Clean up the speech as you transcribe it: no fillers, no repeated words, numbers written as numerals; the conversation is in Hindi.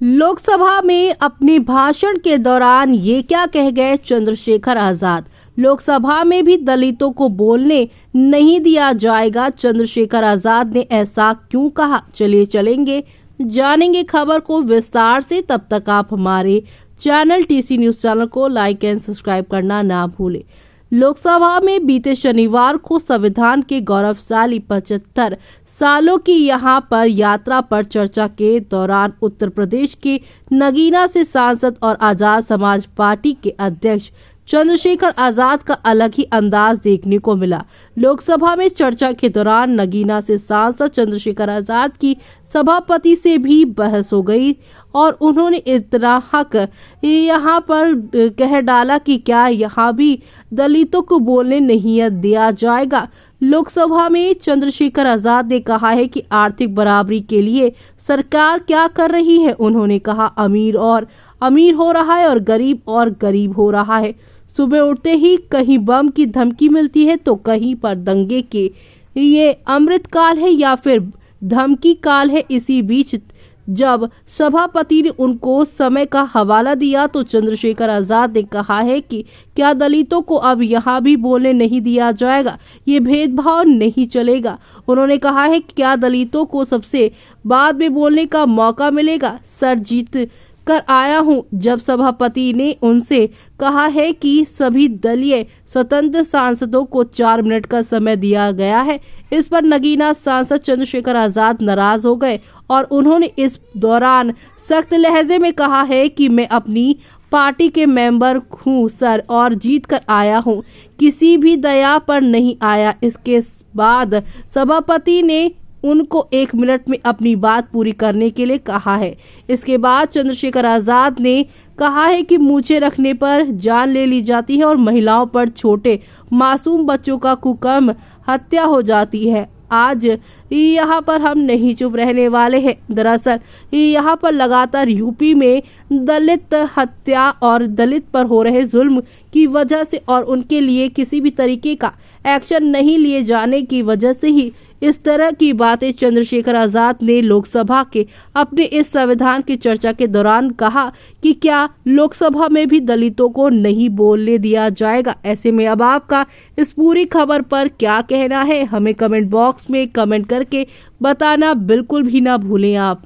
लोकसभा में अपने भाषण के दौरान ये क्या कह गए चंद्रशेखर आजाद। लोकसभा में भी दलितों को बोलने नहीं दिया जाएगा, चंद्रशेखर आजाद ने ऐसा क्यों कहा? चलेंगे जानेंगे खबर को विस्तार से। तब तक आप हमारे चैनल टीसी न्यूज चैनल को लाइक एंड सब्सक्राइब करना ना भूलें। लोकसभा में बीते शनिवार को संविधान के गौरवशाली 75 सालों की यहां पर यात्रा पर चर्चा के दौरान उत्तर प्रदेश के नगीना से सांसद और आजाद समाज पार्टी के अध्यक्ष चंद्रशेखर आजाद का अलग ही अंदाज देखने को मिला। लोकसभा में चर्चा के दौरान नगीना से सांसद चंद्रशेखर आजाद की सभापति से भी बहस हो गई और उन्होंने इतना हक यहाँ पर कह डाला कि क्या यहाँ भी दलितों को बोलने नहीं दिया जाएगा। लोकसभा में चंद्रशेखर आजाद ने कहा है कि आर्थिक बराबरी के लिए सरकार क्या कर रही है। उन्होंने कहा अमीर और अमीर हो रहा है और गरीब हो रहा है। सुबह उठते ही कहीं बम की धमकी मिलती है तो कहीं पर दंगे के ये अमृत काल है या फिर धमकी काल है। इसी बीच जब सभापति ने उनको समय का हवाला दिया तो चंद्रशेखर आजाद ने कहा है कि क्या दलितों को अब यहाँ भी बोलने नहीं दिया जाएगा, ये भेदभाव नहीं चलेगा। उन्होंने कहा है कि क्या दलितों को सबसे बाद में बोलने का मौका मिलेगा। सर जीत कर आया हूं। जब सभापति ने उनसे कहा है कि सभी दलीय स्वतंत्र सांसदों को 4 मिनट का समय दिया गया है, इस पर नगीना सांसद चंद्रशेखर आजाद नाराज हो गए और उन्होंने इस दौरान सख्त लहजे में कहा है कि मैं अपनी पार्टी के मेंबर हूं सर और जीत कर आया हूं, किसी भी दया पर नहीं आया। इसके बाद सभापति ने उनको 1 मिनट में अपनी बात पूरी करने के लिए कहा है। इसके बाद चंद्रशेखर आजाद ने कहा है कि मूछें रखने पर जान ले ली जाती है और महिलाओं पर छोटे मासूम बच्चों का कुकर्म हत्या हो जाती है। आज यहाँ पर हम नहीं चुप रहने वाले हैं। दरअसल यहाँ पर लगातार यूपी में दलित हत्या और दलित पर हो रहे जुल्म की वजह से और उनके लिए किसी भी तरीके का एक्शन नहीं लिए जाने की वजह से ही इस तरह की बातें चंद्रशेखर आजाद ने लोकसभा के अपने इस संविधान की चर्चा के दौरान कहा कि क्या लोकसभा में भी दलितों को नहीं बोलने दिया जाएगा। ऐसे में अब आपका इस पूरी खबर पर क्या कहना है, हमें कमेंट बॉक्स में कमेंट करके बताना बिल्कुल भी ना भूलें आप।